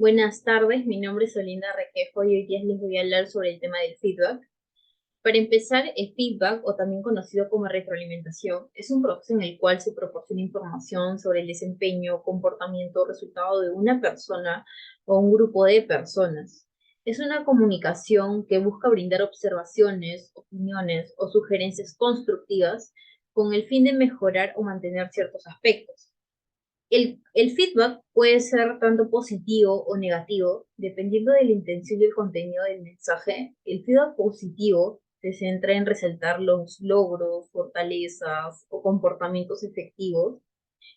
Buenas tardes, mi nombre es Olinda Requejo y hoy día les voy a hablar sobre el tema del feedback. Para empezar, el feedback, o también conocido como retroalimentación, es un proceso en el cual se proporciona información sobre el desempeño, comportamiento o resultado de una persona o un grupo de personas. Es una comunicación que busca brindar observaciones, opiniones o sugerencias constructivas con el fin de mejorar o mantener ciertos aspectos. El feedback puede ser tanto positivo o negativo, dependiendo de la intención y el contenido del mensaje. El feedback positivo se centra en resaltar los logros, fortalezas o comportamientos efectivos,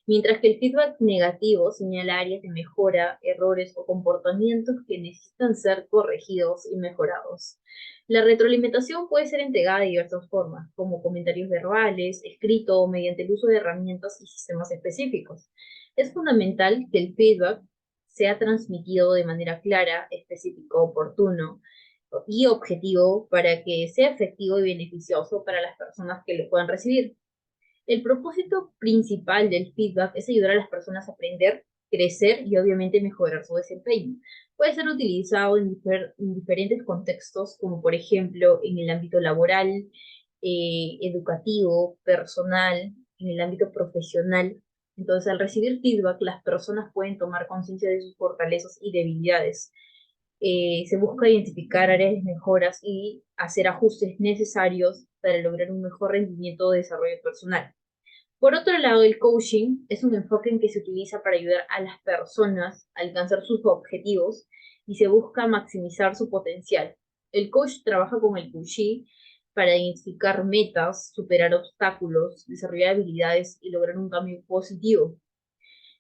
mientras que el feedback negativo señala áreas de mejora, errores o comportamientos que necesitan ser corregidos y mejorados. La retroalimentación puede ser entregada de diversas formas, como comentarios verbales, escrito o mediante el uso de herramientas y sistemas específicos. Es fundamental que el feedback sea transmitido de manera clara, específico, oportuno y objetivo para que sea efectivo y beneficioso para las personas que lo puedan recibir. El propósito principal del feedback es ayudar a las personas a aprender, crecer y obviamente mejorar su desempeño. Puede ser utilizado en diferentes contextos, como por ejemplo en el ámbito laboral, educativo, personal, en el ámbito profesional. Entonces, al recibir feedback, las personas pueden tomar conciencia de sus fortalezas y debilidades. Se busca identificar áreas de mejoras y hacer ajustes necesarios para lograr un mejor rendimiento o desarrollo personal. Por otro lado, el coaching es un enfoque en que se utiliza para ayudar a las personas a alcanzar sus objetivos y se busca maximizar su potencial. El coach trabaja con el coachee para identificar metas, superar obstáculos, desarrollar habilidades y lograr un cambio positivo.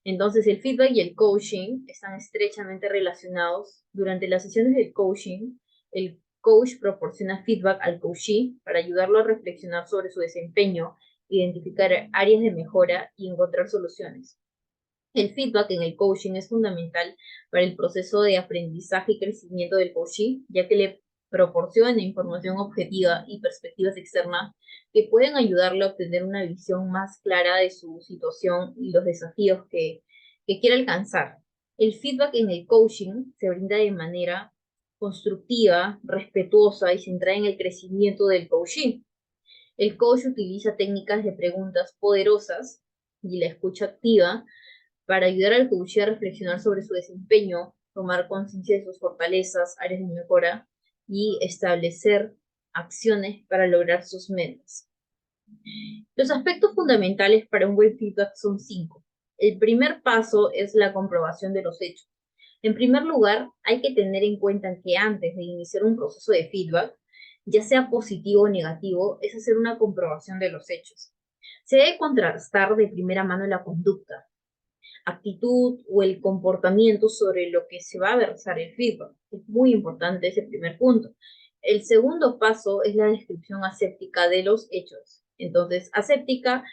Entonces, el feedback y el coaching están estrechamente relacionados. Durante las sesiones del coaching, el coach proporciona feedback al coachee para ayudarlo a reflexionar sobre su desempeño, identificar áreas de mejora y encontrar soluciones. El feedback en el coaching es fundamental para el proceso de aprendizaje y crecimiento del coachee, ya que le proporciona información objetiva y perspectivas externas que pueden ayudarle a obtener una visión más clara de su situación y los desafíos que quiere alcanzar. El feedback en el coaching se brinda de manera constructiva, respetuosa y centrada en el crecimiento del coachee. El coach utiliza técnicas de preguntas poderosas y la escucha activa para ayudar al coach a reflexionar sobre su desempeño, tomar conciencia de sus fortalezas, áreas de mejora y establecer acciones para lograr sus metas. Los aspectos fundamentales para un buen feedback son cinco. El primer paso es la comprobación de los hechos. En primer lugar, hay que tener en cuenta que antes de iniciar un proceso de feedback, ya sea positivo o negativo, es hacer una comprobación de los hechos. Se debe contrastar de primera mano la conducta, actitud o el comportamiento sobre lo que se va a versar el feedback. Es muy importante ese primer punto. El segundo paso es la descripción aséptica de los hechos. Entonces, aséptica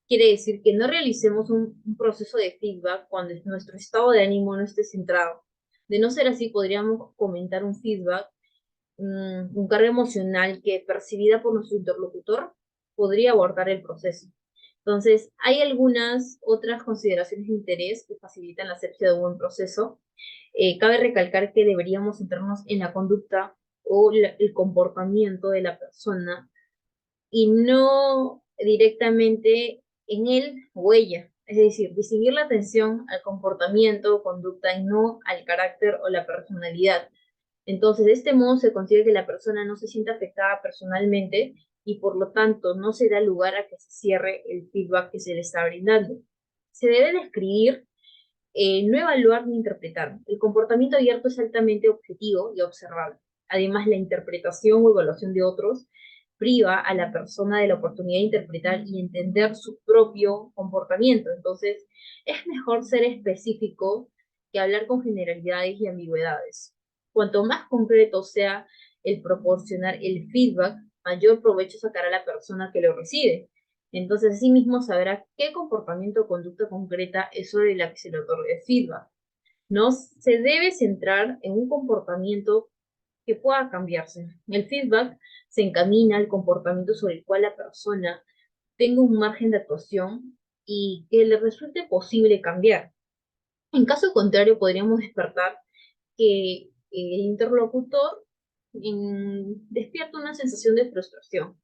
quiere decir que no realicemos un proceso de feedback cuando nuestro estado de ánimo no esté centrado. De no ser así, podríamos comentar un feedback, un carga emocional que percibida por nuestro interlocutor podría abordar el proceso. Entonces, hay algunas otras consideraciones de interés que facilitan la acepción de un buen proceso. Cabe recalcar que deberíamos centrarnos en la conducta o el comportamiento de la persona y no directamente en él o ella. Es decir, distinguir la atención al comportamiento o conducta y no al carácter o la personalidad. Entonces, de este modo se consigue que la persona no se sienta afectada personalmente y por lo tanto no se da lugar a que se cierre el feedback que se le está brindando. Se debe describir, no evaluar ni interpretar. El comportamiento abierto es altamente objetivo y observable. Además, la interpretación o evaluación de otros priva a la persona de la oportunidad de interpretar y entender su propio comportamiento. Entonces, es mejor ser específico que hablar con generalidades y ambigüedades. Cuanto más concreto sea el proporcionar el feedback, mayor provecho sacará la persona que lo recibe. Entonces, asimismo, sabrá qué comportamiento o conducta concreta es sobre la que se le otorga el feedback. No se debe centrar en un comportamiento que pueda cambiarse. El feedback se encamina al comportamiento sobre el cual la persona tenga un margen de actuación y que le resulte posible cambiar. En caso contrario, podríamos despertar que el interlocutor despierta una sensación de frustración.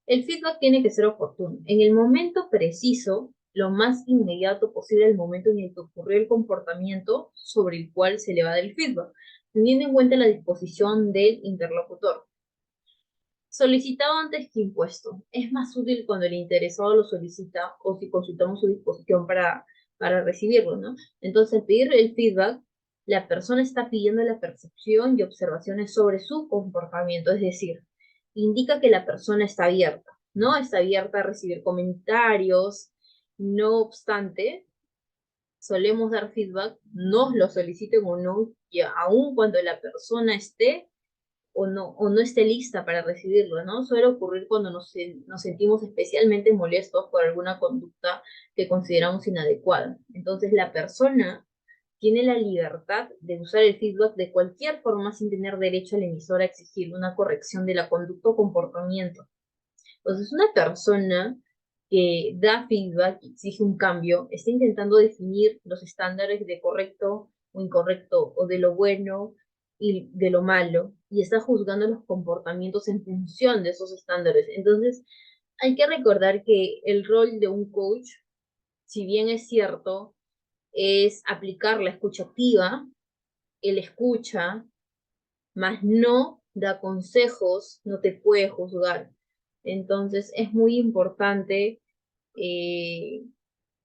El feedback tiene que ser oportuno. En el momento preciso, lo más inmediato posible, el momento en el que ocurrió el comportamiento sobre el cual se le va a dar el feedback, teniendo en cuenta la disposición del interlocutor. Solicitado antes que impuesto. Es más útil cuando el interesado lo solicita o si consultamos su disposición para recibirlo, ¿no? Entonces, al pedir el feedback, la persona está pidiendo la percepción y observaciones sobre su comportamiento, es decir, indica que la persona está abierta, ¿no? Está abierta a recibir comentarios. No obstante, solemos dar feedback, nos lo soliciten o no, y aun cuando la persona esté o no esté lista para recibirlo, ¿no? Suele ocurrir cuando nos sentimos especialmente molestos por alguna conducta que consideramos inadecuada. Entonces, la persona tiene la libertad de usar el feedback de cualquier forma sin tener derecho al emisor a exigir una corrección de la conducta o comportamiento. Entonces, una persona que da feedback y exige un cambio está intentando definir los estándares de correcto o incorrecto, o de lo bueno y de lo malo, y está juzgando los comportamientos en función de esos estándares. Entonces, hay que recordar que el rol de un coach, si bien es cierto, es aplicar la escucha activa, el escucha, mas no da consejos, no te puede juzgar. Entonces es muy importante eh,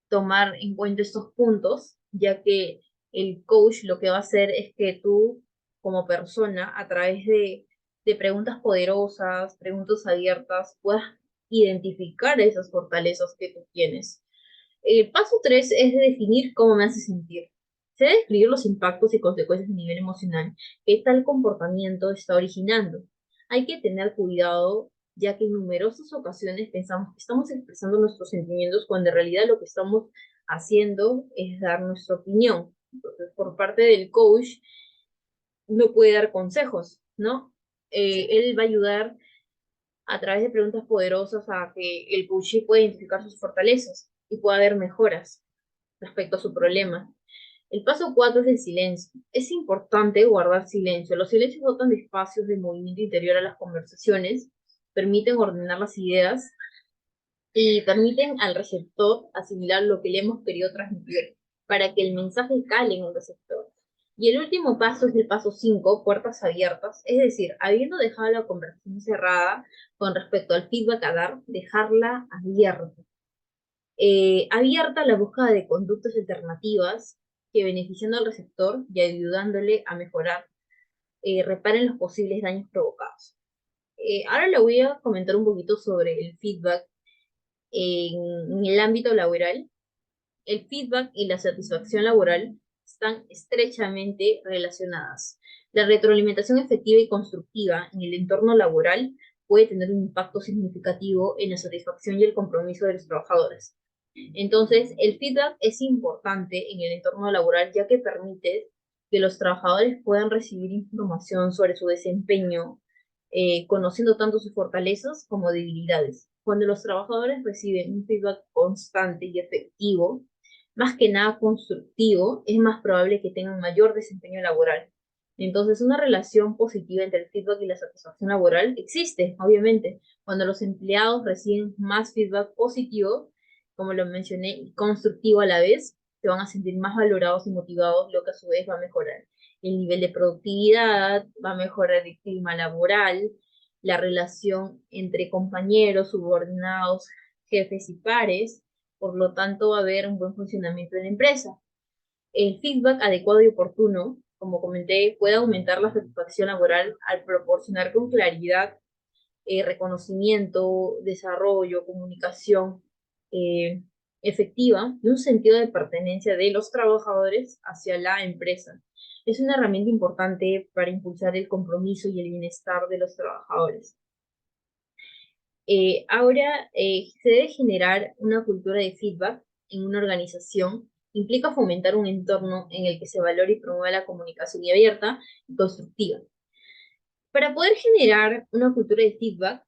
tomar en cuenta estos puntos, ya que el coach lo que va a hacer es que tú, como persona, a través de preguntas poderosas, preguntas abiertas, puedas identificar esas fortalezas que tú tienes. El paso 3 es definir cómo me hace sentir. Se debe describir los impactos y consecuencias a nivel emocional que tal comportamiento está originando. Hay que tener cuidado, ya que en numerosas ocasiones pensamos que estamos expresando nuestros sentimientos cuando en realidad lo que estamos haciendo es dar nuestra opinión. Entonces, por parte del coach, no puede dar consejos, ¿no? Él va a ayudar a través de preguntas poderosas a que el coach pueda identificar sus fortalezas y pueda haber mejoras respecto a su problema. El paso 4 es el silencio. Es importante guardar silencio. Los silencios dotan de espacios de movimiento interior a las conversaciones, permiten ordenar las ideas y permiten al receptor asimilar lo que le hemos querido transmitir para que el mensaje cale en el receptor. Y el último paso es el paso 5, puertas abiertas, es decir, habiendo dejado la conversación cerrada con respecto al feedback a dar, dejarla abierta. Abierta a la búsqueda de conductas alternativas que beneficiando al receptor y ayudándole a mejorar, reparen los posibles daños provocados. Ahora le voy a comentar un poquito sobre el feedback en el ámbito laboral. El feedback y la satisfacción laboral están estrechamente relacionadas. La retroalimentación efectiva y constructiva en el entorno laboral puede tener un impacto significativo en la satisfacción y el compromiso de los trabajadores. Entonces, el feedback es importante en el entorno laboral ya que permite que los trabajadores puedan recibir información sobre su desempeño, conociendo tanto sus fortalezas como debilidades. Cuando los trabajadores reciben un feedback constante y efectivo, más que nada constructivo, es más probable que tengan mayor desempeño laboral. Entonces, una relación positiva entre el feedback y la satisfacción laboral existe, obviamente. Cuando los empleados reciben más feedback positivo, como lo mencioné, y constructivo a la vez, se van a sentir más valorados y motivados, lo que a su vez va a mejorar el nivel de productividad, va a mejorar el clima laboral, la relación entre compañeros, subordinados, jefes y pares, por lo tanto va a haber un buen funcionamiento de la empresa. El feedback adecuado y oportuno, como comenté, puede aumentar la satisfacción laboral al proporcionar con claridad reconocimiento, desarrollo, comunicación eh, efectiva y un sentido de pertenencia de los trabajadores hacia la empresa. Es una herramienta importante para impulsar el compromiso y el bienestar de los trabajadores. Ahora, se debe generar una cultura de feedback en una organización. Implica fomentar un entorno en el que se valore y promueva la comunicación abierta y constructiva. Para poder generar una cultura de feedback,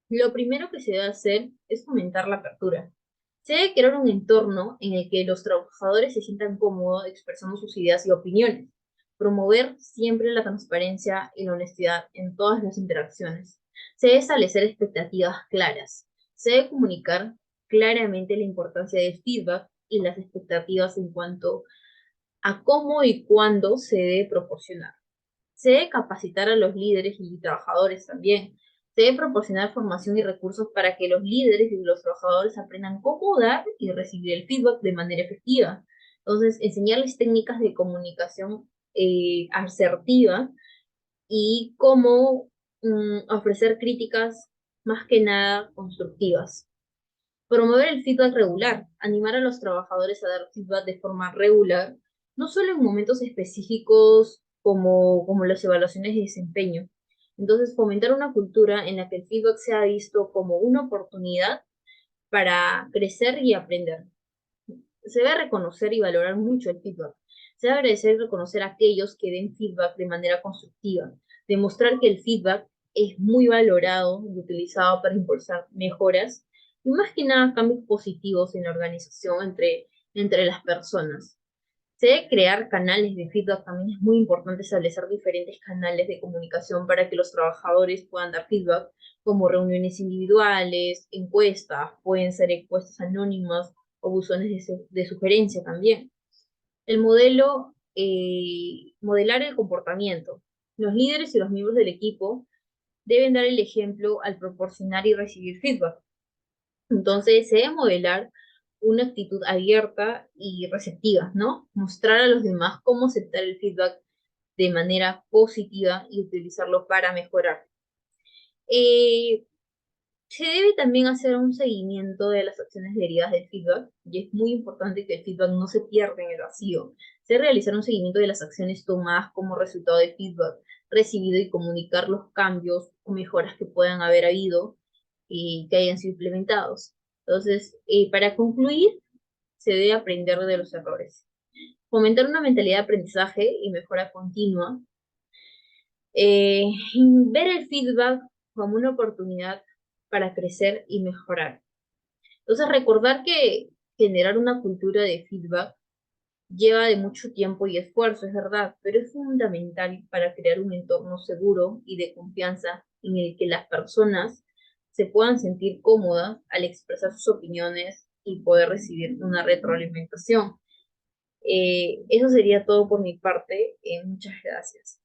lo primero que se debe hacer es fomentar la apertura. Se debe crear un entorno en el que los trabajadores se sientan cómodos expresando sus ideas y opiniones, Promover siempre la transparencia y la honestidad en todas las interacciones. Se debe establecer expectativas claras. Se debe comunicar claramente la importancia del feedback y las expectativas en cuanto a cómo y cuándo se debe proporcionar. Se debe capacitar a los líderes y trabajadores también. Se debe proporcionar formación y recursos para que los líderes y los trabajadores aprendan cómo dar y recibir el feedback de manera efectiva. Entonces, enseñarles técnicas de comunicación asertiva y cómo ofrecer críticas más que nada constructivas. Promover el feedback regular, animar a los trabajadores a dar feedback de forma regular, no solo en momentos específicos como las evaluaciones de desempeño. Entonces, fomentar una cultura en la que el feedback sea visto como una oportunidad para crecer y aprender. Se debe reconocer y valorar mucho el feedback. Se debe agradecer y reconocer a aquellos que den feedback de manera constructiva. Demostrar que el feedback es muy valorado y utilizado para impulsar mejoras y más que nada cambios positivos en la organización entre las personas. Se debe crear canales de feedback, también es muy importante establecer diferentes canales de comunicación para que los trabajadores puedan dar feedback, como reuniones individuales, encuestas, pueden ser encuestas anónimas o buzones de sugerencia también. El modelo, modelar el comportamiento. Los líderes y los miembros del equipo deben dar el ejemplo al proporcionar y recibir feedback. Entonces, se debe modelar una actitud abierta y receptiva, ¿no? Mostrar a los demás cómo aceptar el feedback de manera positiva y utilizarlo para mejorar. Eh, Se debe también hacer un seguimiento de las acciones derivadas del feedback, y es muy importante que el feedback no se pierda en el vacío. Se debe realizar un seguimiento de las acciones tomadas como resultado del feedback recibido y comunicar los cambios o mejoras que puedan haber habido y que hayan sido implementados. Entonces, para concluir, se debe aprender de los errores. Fomentar una mentalidad de aprendizaje y mejora continua. Eh, Ver el feedback como una oportunidad para crecer y mejorar. Entonces, recordar que generar una cultura de feedback lleva de mucho tiempo y esfuerzo, es verdad, pero es fundamental para crear un entorno seguro y de confianza en el que las personas se puedan sentir cómodas al expresar sus opiniones y poder recibir una retroalimentación. Eso sería todo por mi parte. Muchas gracias.